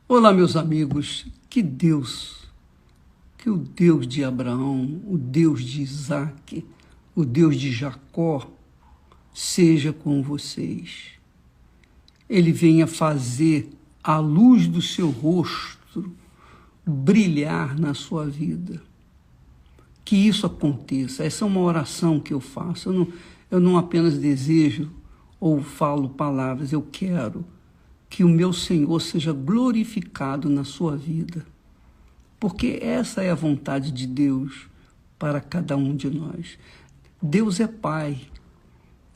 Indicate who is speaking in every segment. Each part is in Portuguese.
Speaker 1: Olá, meus amigos, que o Deus de Abraão, o Deus de Isaac, o Deus de Jacó, seja com vocês. Ele venha fazer a luz do seu rosto brilhar na sua vida. Que isso aconteça. Essa é uma oração que eu faço. Eu não apenas desejo ou falo palavras, eu quero que o meu Senhor seja glorificado na sua vida. Porque essa é a vontade de Deus para cada um de nós. Deus é Pai.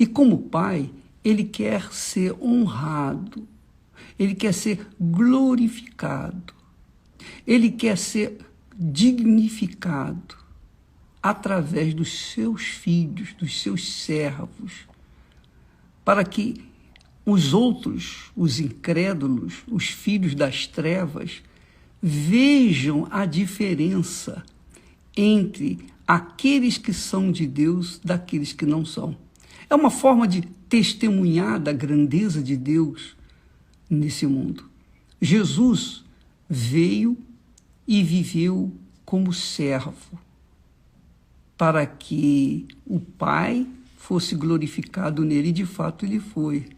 Speaker 1: E como Pai, Ele quer ser honrado. Ele quer ser glorificado. Ele quer ser dignificado através dos seus filhos, dos seus servos, para que os outros, os incrédulos, os filhos das trevas, vejam a diferença entre aqueles que são de Deus daqueles que não são. É uma forma de testemunhar da grandeza de Deus nesse mundo. Jesus veio e viveu como servo, para que o Pai fosse glorificado nele, e de fato ele foi.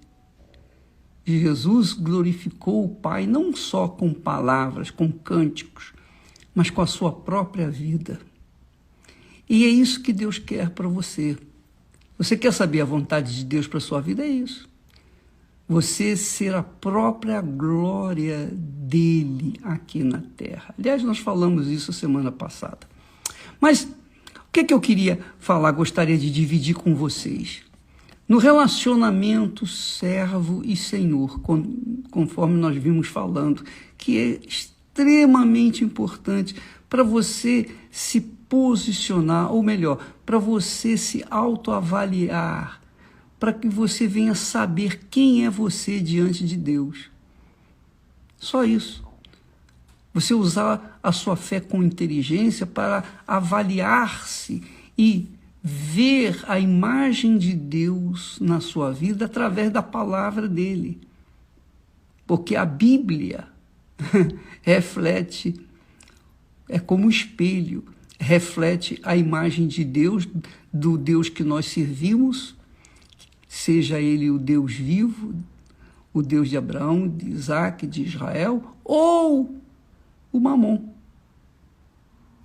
Speaker 1: Jesus glorificou o Pai não só com palavras, com cânticos, mas com a sua própria vida. E é isso que Deus quer para você. Você quer saber a vontade de Deus para a sua vida? É isso. Você ser a própria glória dele aqui na terra. Aliás, nós falamos isso semana passada. Mas o que eu queria falar, gostaria de dividir com vocês? No relacionamento servo e senhor, conforme nós vimos falando, que é extremamente importante para você se posicionar, ou melhor, para você se autoavaliar, para que você venha saber quem é você diante de Deus. Só isso. Você usar a sua fé com inteligência para avaliar-se e ver a imagem de Deus na sua vida através da palavra dele. Porque a Bíblia reflete, é como um espelho, reflete a imagem de Deus, do Deus que nós servimos, seja ele o Deus vivo, o Deus de Abraão, de Isaac, de Israel, ou o Mamon.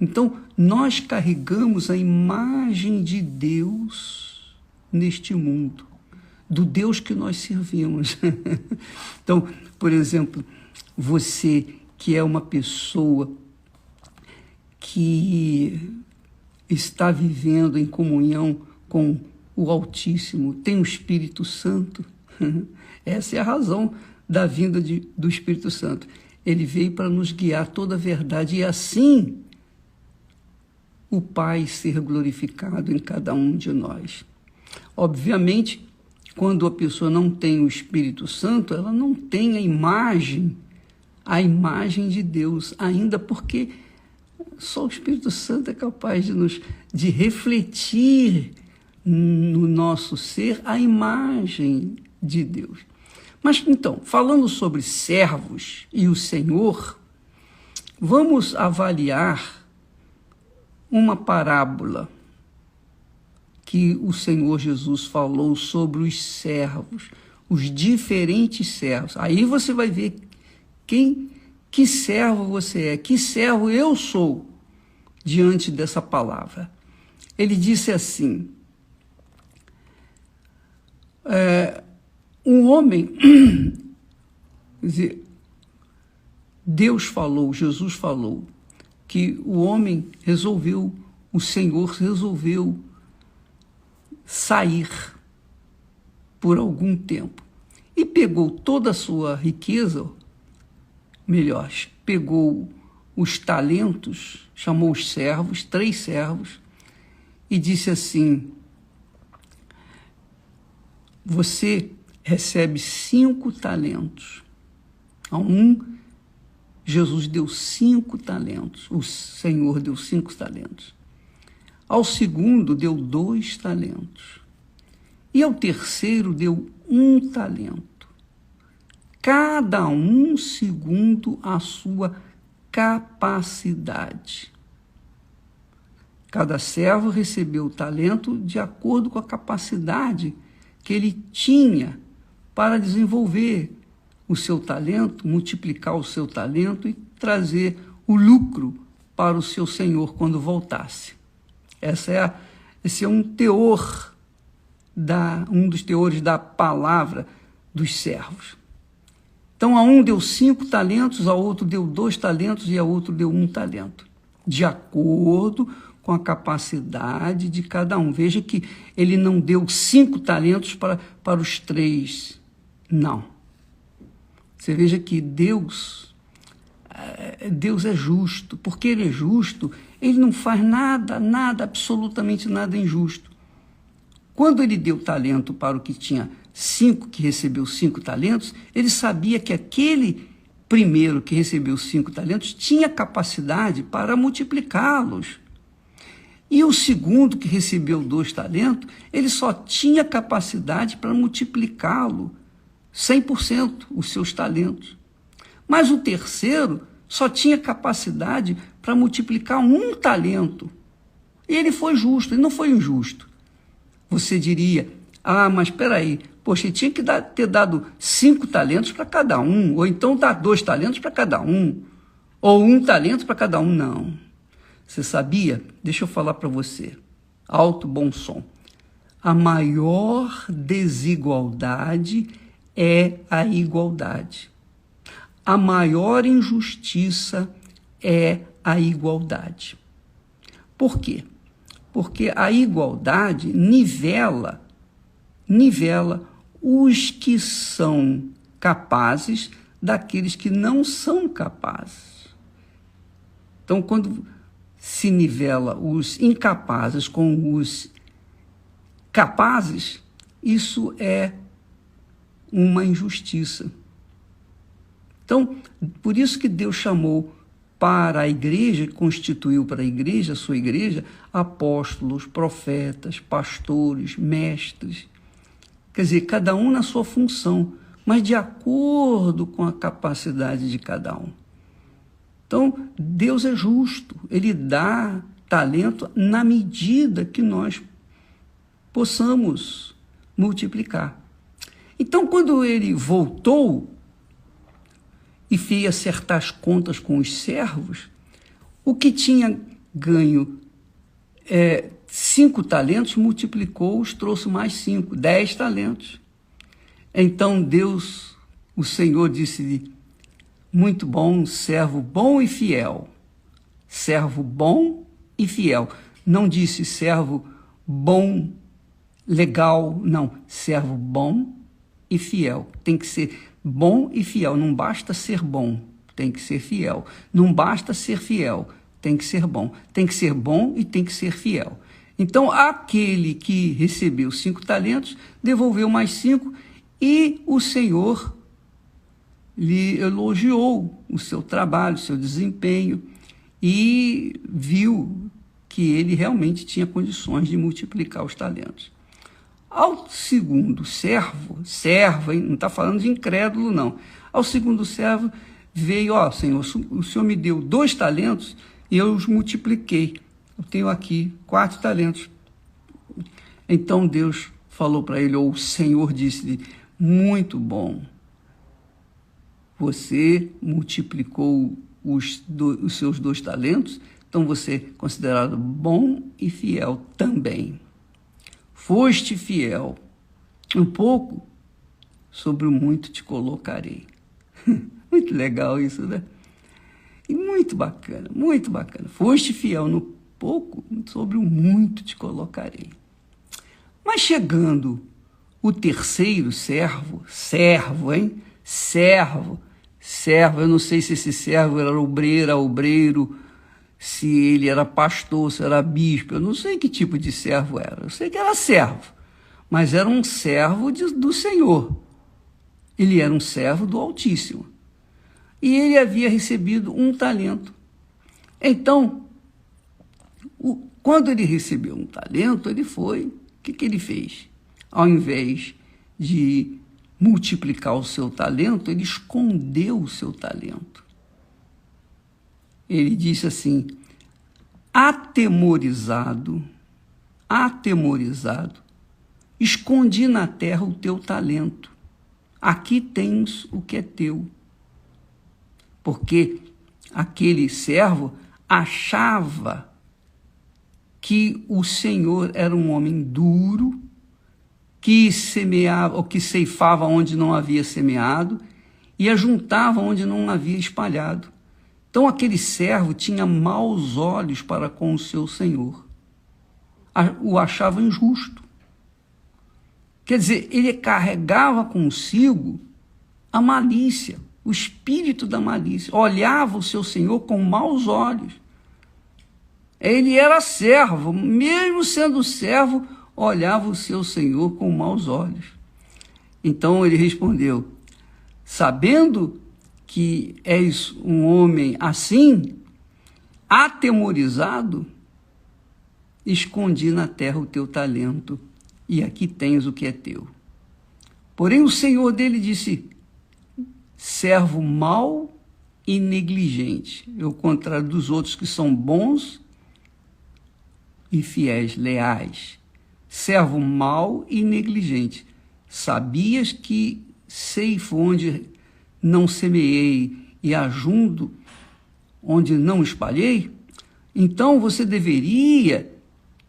Speaker 1: Então, nós carregamos a imagem de Deus neste mundo, do Deus que nós servimos. Então, por exemplo, você que é uma pessoa que está vivendo em comunhão com o Altíssimo, tem o Espírito Santo, essa é a razão da vinda do Espírito Santo. Ele veio para nos guiar toda a verdade e assim o Pai ser glorificado em cada um de nós. Obviamente, quando a pessoa não tem o Espírito Santo, ela não tem a imagem de Deus, ainda porque só o Espírito Santo é capaz de refletir no nosso ser a imagem de Deus. Mas então, falando sobre servos e o Senhor, vamos avaliar uma parábola que o Senhor Jesus falou sobre os servos, os diferentes servos. Aí você vai ver que servo você é, que servo eu sou diante dessa palavra. Ele disse assim, um homem, quer dizer, Deus falou, Jesus falou, que o homem o Senhor resolveu sair por algum tempo e pegou toda a sua riqueza, melhor, pegou os talentos, chamou os servos, 3 servos, e disse assim, você recebe 5 talentos. A Jesus deu 5 talentos, o Senhor deu 5 talentos. Ao segundo deu 2 talentos. E ao terceiro deu 1 talento. cada um segundo a sua capacidade. Cada servo recebeu o talento de acordo com a capacidade que ele tinha para desenvolver o seu talento, multiplicar o seu talento e trazer o lucro para o seu senhor quando voltasse. Esse é um teor, um dos teores da palavra dos servos. Então, a um deu 5 talentos, a outro deu 2 talentos e a outro deu 1 talento, de acordo com a capacidade de cada um. Veja que ele não deu 5 talentos para os 3, não. Você veja que Deus é justo. Porque ele é justo, ele não faz nada, absolutamente nada injusto. Quando ele deu talento para o que tinha 5, que recebeu 5 talentos, ele sabia que aquele primeiro que recebeu 5 talentos tinha capacidade para multiplicá-los. E o segundo, que recebeu 2 talentos, ele só tinha capacidade para multiplicá-lo 100%, os seus talentos. Mas o terceiro só tinha capacidade para multiplicar 1 talento. E ele foi justo, ele não foi injusto. Você diria, mas espera aí, poxa, ele tinha que ter dado 5 talentos para cada um, ou então dar 2 talentos para cada um, ou 1 talento para cada um. Não. Você sabia? Deixa eu falar para você. Alto, bom som. A maior desigualdade é a igualdade. A maior injustiça é a igualdade. Por quê? Porque a igualdade nivela os que são capazes daqueles que não são capazes. Então, quando se nivela os incapazes com os capazes, isso é uma injustiça. Então, por isso que Deus chamou para a igreja, constituiu para a igreja, a sua igreja, apóstolos, profetas, pastores, mestres. Quer dizer, cada um na sua função, mas de acordo com a capacidade de cada um. Então, Deus é justo, ele dá talento na medida que nós possamos multiplicar. Então, quando ele voltou e fez acertar as contas com os servos, o que tinha ganho 5 talentos, multiplicou-os, trouxe mais 5, 10 talentos. Então Deus, o Senhor, disse-lhe, muito bom, servo bom e fiel. Servo bom e fiel. Não disse servo bom, legal, não. Servo bom e fiel. Tem que ser bom e fiel. Não basta ser bom, tem que ser fiel. Não basta ser fiel, tem que ser bom. Tem que ser bom e tem que ser fiel. Então, aquele que recebeu 5 talentos, devolveu mais 5 e o Senhor lhe elogiou o seu trabalho, o seu desempenho e viu que ele realmente tinha condições de multiplicar os talentos. Ao segundo servo, não está falando de incrédulo, não. Ao segundo servo veio, Senhor, o Senhor me deu 2 talentos e eu os multipliquei. Eu tenho aqui 4 talentos. Então Deus falou para ele, ou o Senhor disse-lhe, muito bom. Você multiplicou os seus 2 talentos, então você é considerado bom e fiel também. Foste fiel, um pouco, sobre o muito te colocarei. Muito legal isso, né? E muito bacana, muito bacana. Foste fiel no pouco, sobre o muito te colocarei. Mas chegando o terceiro servo, eu não sei se esse servo era obreiro, se ele era pastor, se era bispo, eu não sei que tipo de servo era, eu sei que era servo, mas era um servo do Senhor, ele era um servo do Altíssimo, e ele havia recebido 1 talento. Então, quando ele recebeu 1 talento, ele foi, o que ele fez? Ao invés de multiplicar o seu talento, ele escondeu o seu talento. Ele disse assim: atemorizado, escondi na terra o teu talento. Aqui tens o que é teu. Porque aquele servo achava que o Senhor era um homem duro, que semeava, ou que ceifava onde não havia semeado e ajuntava onde não havia espalhado. Então aquele servo tinha maus olhos para com o seu senhor. O achava injusto. Quer dizer, ele carregava consigo a malícia, o espírito da malícia. Olhava o seu senhor com maus olhos. Ele era servo, mesmo sendo servo, olhava o seu senhor com maus olhos. Então ele respondeu: sabendo que és um homem assim, atemorizado, escondi na terra o teu talento, e aqui tens o que é teu. Porém o senhor dele disse: servo mau e negligente. É o contrário dos outros que são bons e fiéis, leais. Servo mau e negligente. Sabias que ceifo onde não semeei e ajunto onde não espalhei? Então você deveria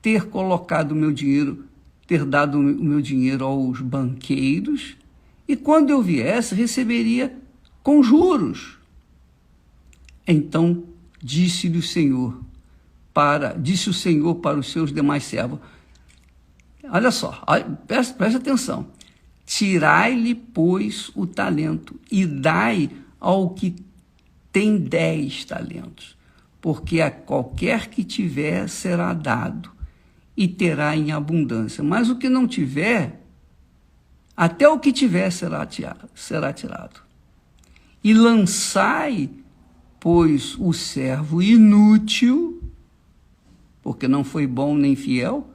Speaker 1: ter colocado o meu dinheiro, ter dado o meu dinheiro aos banqueiros, e quando eu viesse, receberia com juros. Então disse o Senhor para os seus demais servos: olha só, preste atenção. Tirai-lhe, pois, o talento e dai ao que tem 10 talentos, porque a qualquer que tiver será dado e terá em abundância. Mas o que não tiver, até o que tiver será tirado. E lançai, pois, o servo inútil, porque não foi bom nem fiel,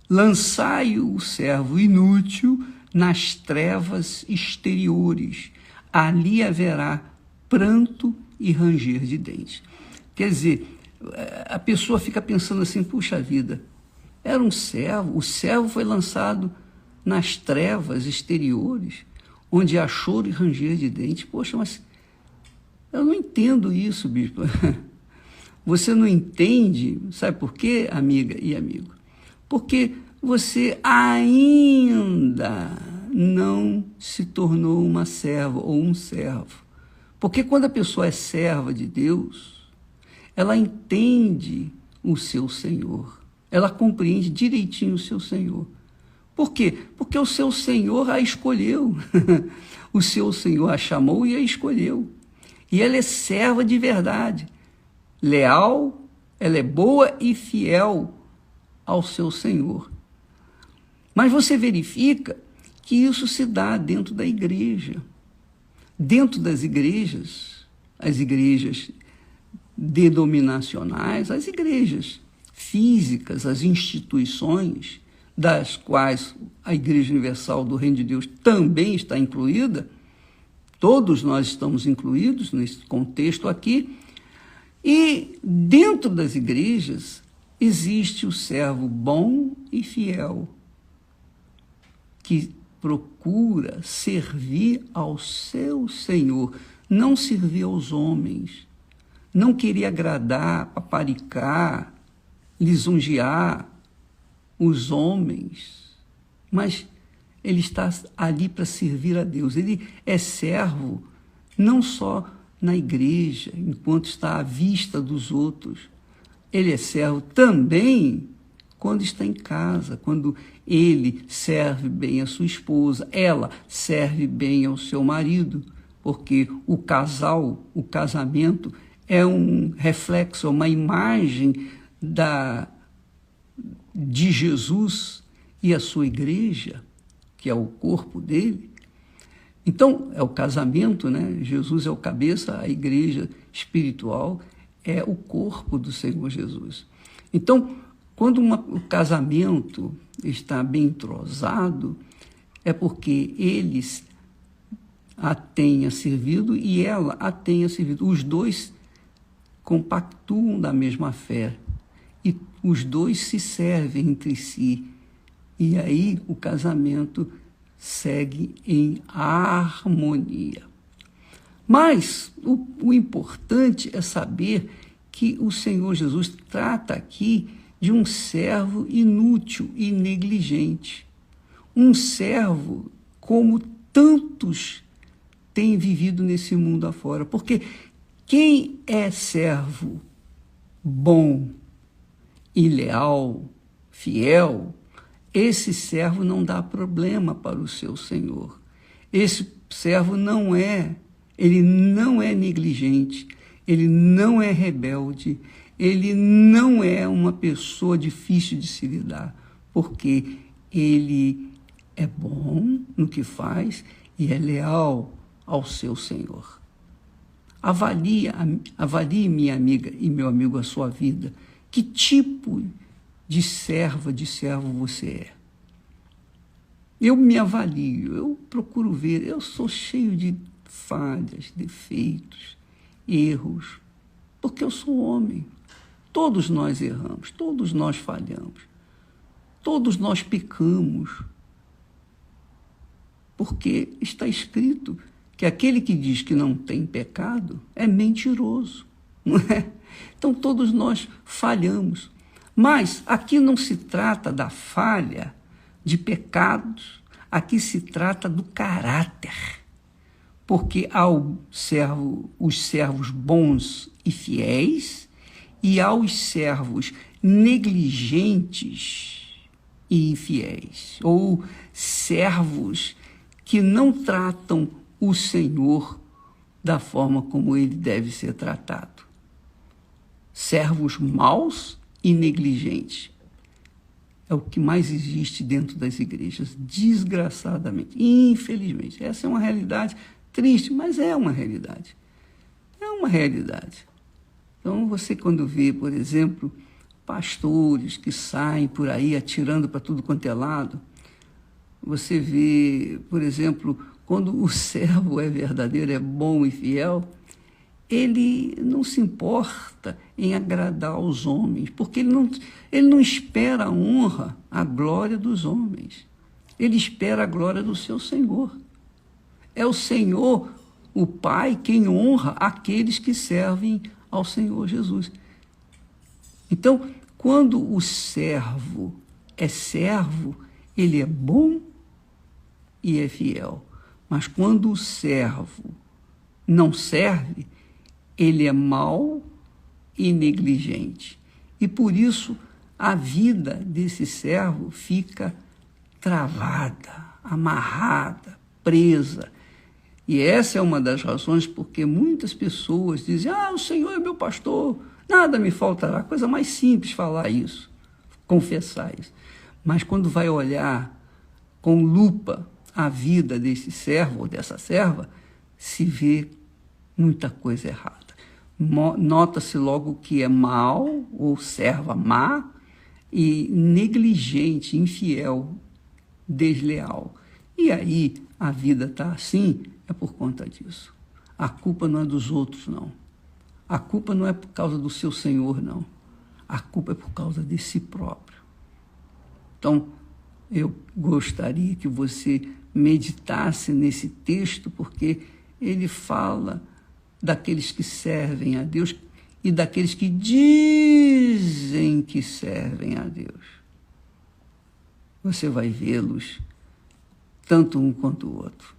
Speaker 1: lançai o servo inútil nas trevas exteriores. Ali haverá pranto e ranger de dentes. Quer dizer, a pessoa fica pensando assim: puxa vida, era um servo, o servo foi lançado nas trevas exteriores, onde há choro e ranger de dentes. Poxa, mas eu não entendo isso, bispo. Você não entende, sabe por quê, amiga e amigo? Porque você ainda não se tornou uma serva ou um servo. Porque quando a pessoa é serva de Deus, ela entende o seu Senhor. Ela compreende direitinho o seu Senhor. Por quê? Porque o seu Senhor a escolheu. O seu Senhor a chamou e a escolheu. E ela é serva de verdade. Leal, ela é boa e fiel ao seu Senhor. Mas você verifica que isso se dá dentro da igreja. Dentro das igrejas, as igrejas denominacionais, as igrejas físicas, as instituições, das quais a Igreja Universal do Reino de Deus também está incluída, todos nós estamos incluídos nesse contexto aqui, e dentro das igrejas existe o servo bom e fiel, que procura servir ao seu Senhor, não servir aos homens, não querer agradar, paparicar, lisonjear os homens, mas ele está ali para servir a Deus. Ele é servo não só na igreja, enquanto está à vista dos outros. Ele é servo também quando está em casa, quando ele serve bem a sua esposa, ela serve bem ao seu marido, porque o casamento é um reflexo, é uma imagem de Jesus e a sua igreja, que é o corpo dele. Então, é o casamento, né? Jesus é o cabeça, a igreja espiritual é o corpo do Senhor Jesus. Então, quando o casamento está bem entrosado, é porque eles a tenha servido e ela a tenha servido. Os dois compactuam da mesma fé e os dois se servem entre si. E aí o casamento segue em harmonia. Mas o importante é saber que o Senhor Jesus trata aqui de um servo inútil e negligente. Um servo como tantos têm vivido nesse mundo afora. Porque quem é servo bom e leal, fiel, esse servo não dá problema para o seu senhor. Esse servo ele não é negligente, ele não é rebelde, ele não é uma pessoa difícil de se lidar, porque ele é bom no que faz e é leal ao seu senhor. Avalie, minha amiga e meu amigo, a sua vida. Que tipo de servo você é? Eu me avalio, eu procuro ver, eu sou cheio de falhas, defeitos, erros, porque eu sou homem. Todos nós erramos, todos nós falhamos, todos nós pecamos, porque está escrito que aquele que diz que não tem pecado é mentiroso, não é? Então todos nós falhamos, mas aqui não se trata da falha de pecados, aqui se trata do caráter, porque há os servos bons e fiéis e há os servos negligentes e infiéis, ou servos que não tratam o Senhor da forma como ele deve ser tratado. Servos maus e negligentes. É o que mais existe dentro das igrejas, desgraçadamente, infelizmente. Essa é uma realidade triste, mas é uma realidade. É uma realidade. Então, você quando vê, por exemplo, pastores que saem por aí atirando para tudo quanto é lado, você vê, por exemplo, quando o servo é verdadeiro, é bom e fiel, ele não se importa em agradar aos homens, porque ele não espera a honra, a glória dos homens. Ele espera a glória do seu Senhor. É o Senhor, o Pai, quem honra aqueles que servem ao Senhor Jesus. Então, quando o servo é servo, ele é bom e é fiel. Mas quando o servo não serve, ele é mau e negligente. E por isso a vida desse servo fica travada, amarrada, presa. E essa é uma das razões porque muitas pessoas dizem: o Senhor é meu pastor, nada me faltará. Coisa mais simples falar isso, confessar isso. Mas quando vai olhar com lupa a vida desse servo ou dessa serva, se vê muita coisa errada. Nota-se logo que é mau, ou serva má, e negligente, infiel, desleal. E aí a vida está assim, é por conta disso. A culpa não é dos outros, não. A culpa não é por causa do seu Senhor, não. A culpa é por causa de si próprio. Então, eu gostaria que você meditasse nesse texto, porque ele fala daqueles que servem a Deus e daqueles que dizem que servem a Deus. Você vai vê-los, tanto um quanto o outro,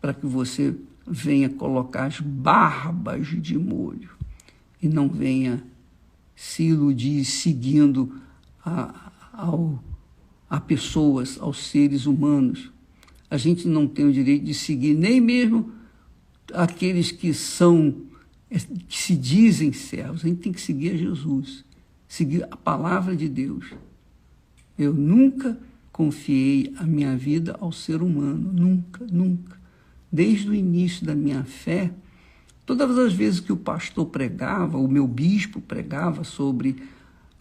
Speaker 1: para que você venha colocar as barbas de molho e não venha se iludir seguindo a pessoas, aos seres humanos. A gente não tem o direito de seguir nem mesmo aqueles que se dizem servos. A gente tem que seguir a Jesus, seguir a palavra de Deus. Eu nunca confiei a minha vida ao ser humano, nunca, nunca. Desde o início da minha fé, todas as vezes que o pastor pregava, o meu bispo pregava sobre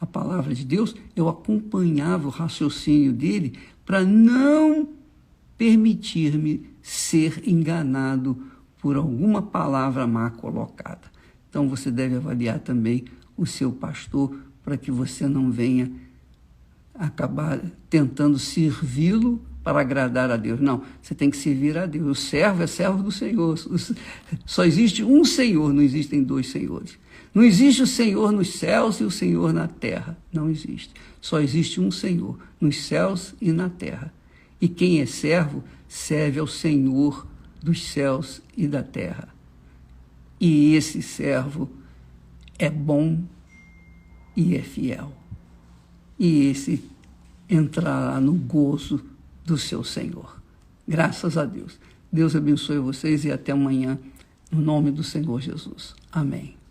Speaker 1: a palavra de Deus, eu acompanhava o raciocínio dele para não permitir-me ser enganado por alguma palavra má colocada. Então você deve avaliar também o seu pastor para que você não venha acabar tentando servi-lo para agradar a Deus. Não, você tem que servir a Deus. O servo é servo do Senhor. Só existe um Senhor, não existem dois senhores. Não existe o Senhor nos céus e o Senhor na terra. Não existe. Só existe um Senhor, nos céus e na terra. E quem é servo, serve ao Senhor dos céus e da terra. E esse servo é bom e é fiel. E esse entrará no gozo do seu Senhor. Graças a Deus. Deus abençoe vocês e até amanhã, no nome do Senhor Jesus. Amém.